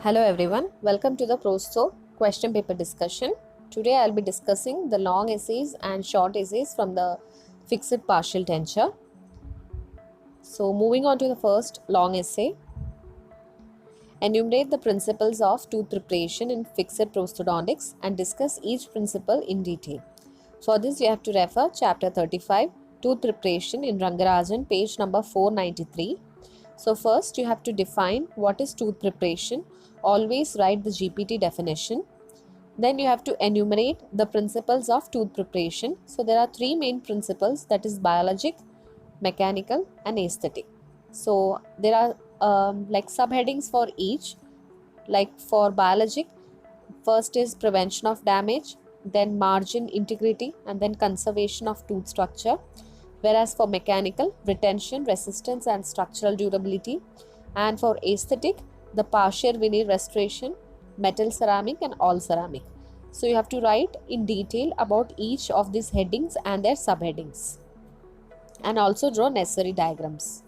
Hello everyone, welcome to the Prosto question paper discussion. Today I'll be discussing the long essays and short essays from the fixed partial tensor. So moving on to the first long essay. Enumerate the principles of tooth preparation in fixed prosthodontics and discuss each principle in detail. For this you have to refer chapter 35, Tooth Preparation in Rangarajan, page number 493. So first you have to define what is tooth preparation. Always write the GPT definition. Then you have to enumerate the principles of tooth preparation. So there are three main principles, that is biologic, mechanical and aesthetic. So there are like subheadings for each. Like for biologic, first is prevention of damage, then margin integrity and then conservation of tooth structure. Whereas for mechanical, retention, resistance and structural durability. And for aesthetic, the partial veneer restoration, metal ceramic and all ceramic. So you have to write in detail about each of these headings and their subheadings, and also draw necessary diagrams.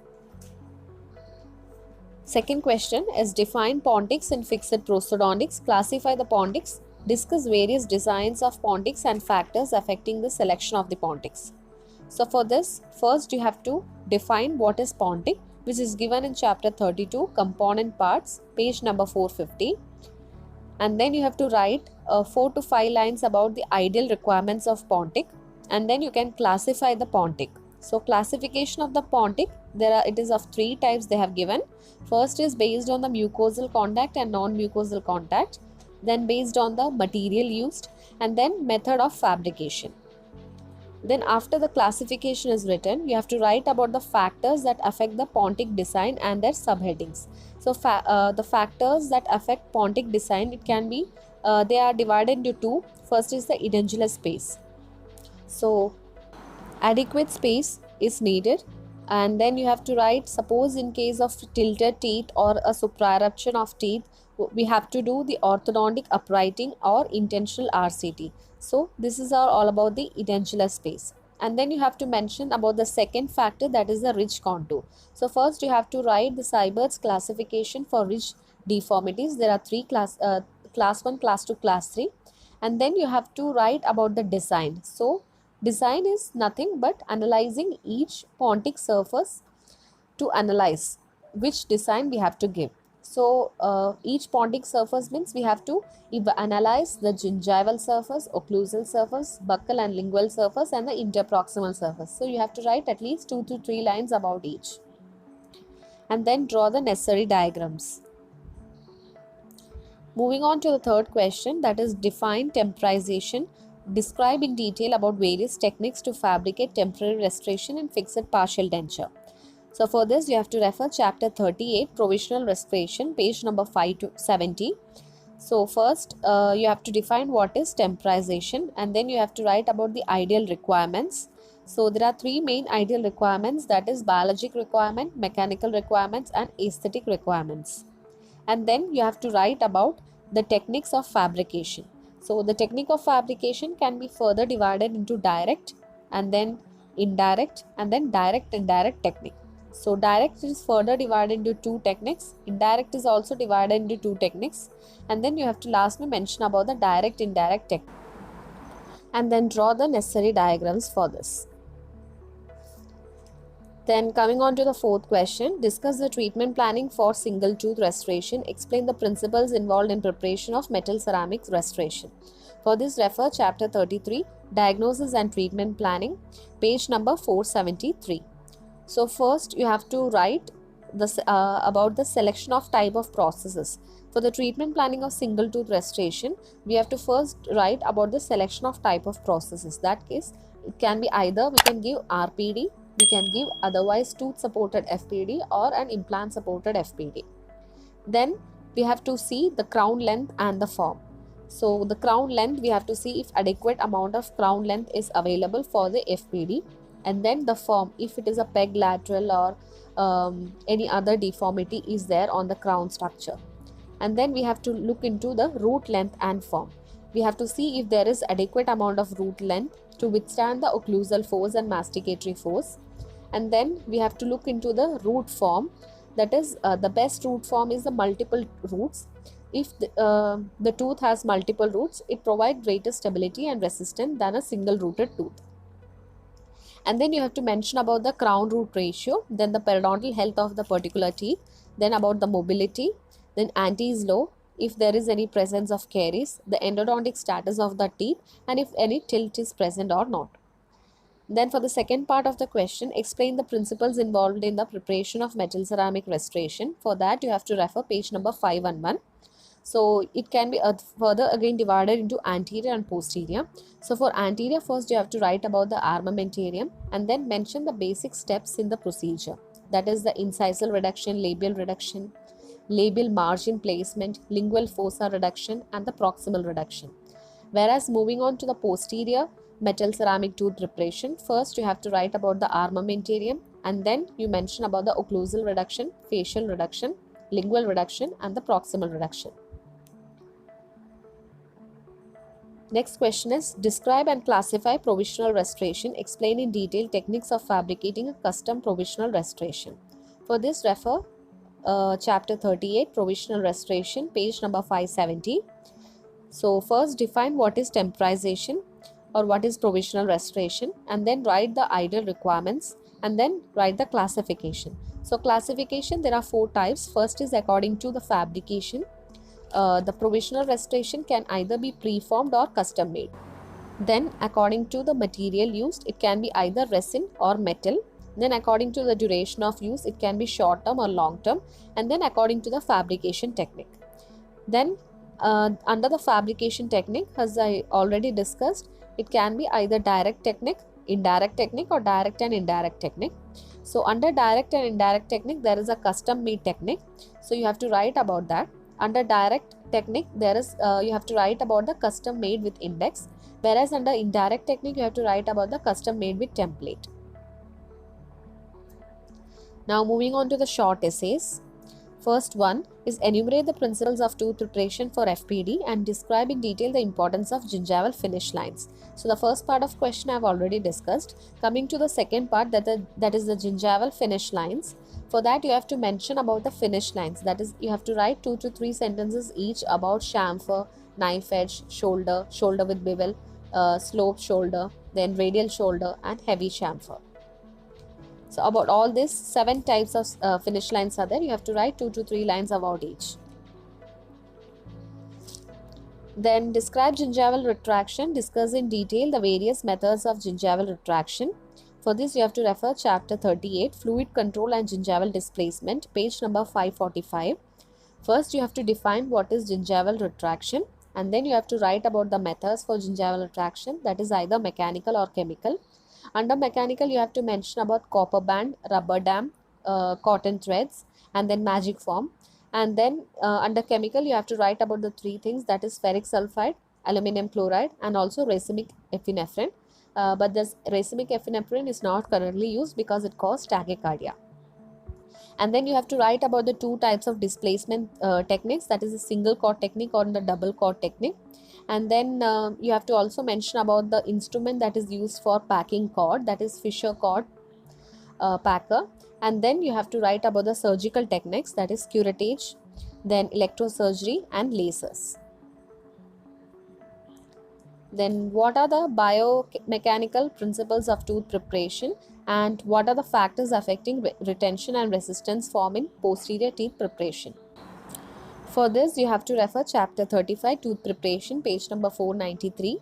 Second question is define pontics in fixed prosthodontics, classify the pontics, discuss various designs of pontics and factors affecting the selection of the pontics. So for this, first you have to define what is pontic, which is given in chapter 32, component parts, page number 450. And then you have to write 4 to 5 lines about the ideal requirements of pontic, and then you can classify the pontic. So classification of the pontic, it is of three types they have given. First is based on the mucosal contact and non-mucosal contact, then based on the material used, and then method of fabrication. Then after the classification is written, you have to write about the factors that affect the pontic design and their subheadings. So the factors that affect pontic design, it can be, they are divided into two. First is the edentulous space. So adequate space is needed, and then you have to write, suppose in case of tilted teeth or a supraeruption of teeth, we have to do the orthodontic uprighting or intentional RCT. So this is all about the edentulous space. And then you have to mention about the second factor, that is the ridge contour. So first you have to write the Seibert's classification for ridge deformities. There are three class 1, class 2, class 3. And then you have to write about the design. So design is nothing but analyzing each pontic surface to analyze which design we have to give. So each pontic surface means we have to analyze the gingival surface, occlusal surface, buccal and lingual surface and the interproximal surface. So you have to write at least 2 to 3 lines about each, and then draw the necessary diagrams. Moving on to the third question, that is define temporization. Describe in detail about various techniques to fabricate temporary restoration in fixed partial denture. So for this you have to refer chapter 38, provisional restoration, page number 5 to 70. So first you have to define what is temporization, and then you have to write about the ideal requirements. So there are three main ideal requirements, that is biologic requirement, mechanical requirements and aesthetic requirements. And then you have to write about the techniques of fabrication. So the technique of fabrication can be further divided into direct and then indirect and then direct indirect technique. So direct is further divided into two techniques, indirect is also divided into two techniques, and then you have to lastly mention about the direct indirect technique, and then draw the necessary diagrams for this. Then coming on to the fourth question, discuss the treatment planning for single tooth restoration. Explain the principles involved in preparation of metal ceramics restoration. For this refer chapter 33, diagnosis and treatment planning, page number 473. So first you have to write about the selection of type of processes. For the treatment planning of single tooth restoration, we have to first write about the selection of type of processes. That case, it can be either we can give RPD, we can give otherwise tooth supported FPD or an implant supported FPD. Then we have to see the crown length and the form. So the crown length, we have to see if adequate amount of crown length is available for the FPD, and then the form, if it is a peg lateral or any other deformity is there on the crown structure. And then we have to look into the root length and form. We have to see if there is adequate amount of root length to withstand the occlusal force and masticatory force. And then we have to look into the root form, that is the best root form is the multiple roots. If the tooth has multiple roots, it provides greater stability and resistance than a single rooted tooth. And then you have to mention about the crown root ratio, then the periodontal health of the particular teeth, then about the mobility, then ante is low, if there is any presence of caries, the endodontic status of the teeth, and if any tilt is present or not. Then for the second part of the question, explain the principles involved in the preparation of metal ceramic restoration. For that, you have to refer page number 511. So it can be further again divided into anterior and posterior. So for anterior, first you have to write about the armamentarium and then mention the basic steps in the procedure. That is the incisal reduction, labial margin placement, lingual fossa reduction, and the proximal reduction. Whereas moving on to the posterior metal ceramic tooth preparation, first you have to write about the armamentarium and then you mention about the occlusal reduction, facial reduction, lingual reduction, and the proximal reduction. Next question is, describe and classify provisional restoration. Explain in detail techniques of fabricating a custom provisional restoration. For this, refer chapter 38, provisional restoration, page number 570. So first define what is temporization or what is provisional restoration, and then write the ideal requirements and then write the classification. So classification, there are 4 types. First is according to the fabrication. The provisional restoration can either be preformed or custom made. Then according to the material used, it can be either resin or metal. Then according to the duration of use, it can be short term or long term. And then according to the fabrication technique. Then under the fabrication technique, as I already discussed, it can be either direct technique, indirect technique, or direct and indirect technique. So under direct and indirect technique, there is a custom made technique. So you have to write about that. Under direct technique, there is you have to write about the custom made with index, whereas under indirect technique, you have to write about the custom made with template. Now moving on to the short essays. First one is enumerate the principles of tooth preparation for FPD and describe in detail the importance of gingival finish lines. So the first part of question I have already discussed. Coming to the second part, that is the gingival finish lines. For that, you have to mention about the finish lines. That is, you have to write 2 to 3 sentences each about chamfer, knife edge, shoulder, shoulder with bevel, sloped shoulder, then radial shoulder, and heavy chamfer. So about all this, 7 types of finish lines are there. You have to write 2 to 3 lines about each. Then describe gingival retraction. Discuss in detail the various methods of gingival retraction. For this, you have to refer chapter 38, fluid control and gingival displacement, page number 545. First, you have to define what is gingival retraction, and then you have to write about the methods for gingival retraction, that is either mechanical or chemical. Under mechanical, you have to mention about copper band, rubber dam, cotton threads, and then magic form. And then under chemical, you have to write about the 3 things, that is ferric sulfide, aluminum chloride, and also racemic epinephrine. But this racemic epinephrine is not currently used because it causes tachycardia. And then you have to write about the 2 types of displacement techniques, that is the single cord technique or the double cord technique. And then you have to also mention about the instrument that is used for packing cord, that is Fisher cord packer. And then you have to write about the surgical techniques, that is curettage, then electrosurgery and lasers. Then what are the biomechanical principles of tooth preparation and what are the factors affecting retention and resistance form in posterior teeth preparation? For this, you have to refer chapter 35, tooth preparation, page number 493.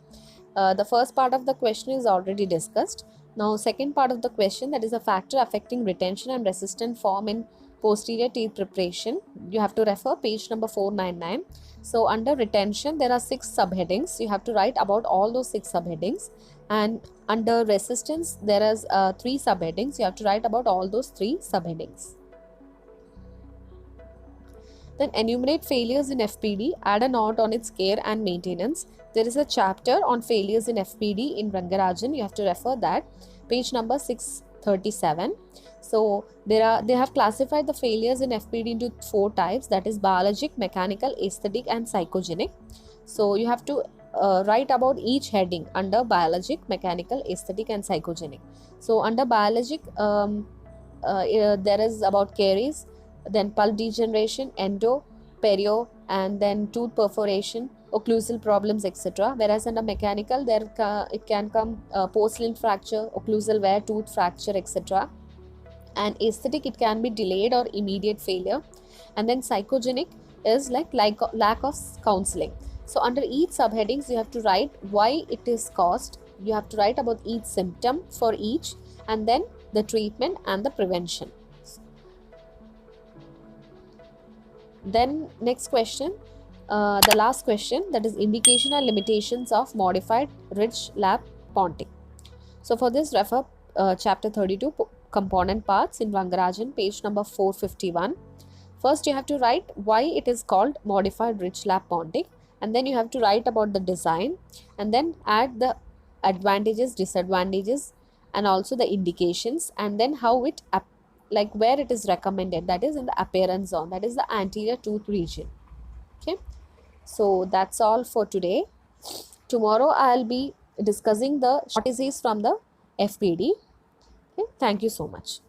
The first part of the question is already discussed. Now, second part of the question, that is a factor affecting retention and resistant form in posterior teeth preparation. You have to refer page number 499. So, under retention, there are 6 subheadings. You have to write about all those 6 subheadings. And under resistance, there is 3 subheadings. You have to write about all those 3 subheadings. Then enumerate failures in FPD, add a note on its care and maintenance. There is a chapter on failures in FPD in Rangarajan. You have to refer that, page number 637. So they have classified the failures in FPD into 4 types, that is biologic, mechanical, aesthetic, and psychogenic. So you have to write about each heading under biologic, mechanical, aesthetic, and psychogenic. So under biologic, there is about caries, then pulp degeneration, endo, perio, and then tooth perforation, occlusal problems, etc. Whereas under mechanical, it can come porcelain fracture, occlusal wear, tooth fracture, etc. And aesthetic, it can be delayed or immediate failure. And then psychogenic is like lack of counseling. So under each subheadings, you have to write why it is caused. You have to write about each symptom for each, and then the treatment and the prevention. Then next question, the last question, that is indication and limitations of modified ridge lap Pontic. So for this, refer chapter 32, component parts in Rangarajan, page number 451. First, you have to write why it is called modified ridge lap Pontic, and then you have to write about the design, and then add the advantages, disadvantages, and also the indications, and then how it like where it is recommended, that is in the appearance zone, that is the anterior tooth region. Okay, so that's all for today. Tomorrow I'll be discussing the short disease from the FPD. Okay, thank you so much.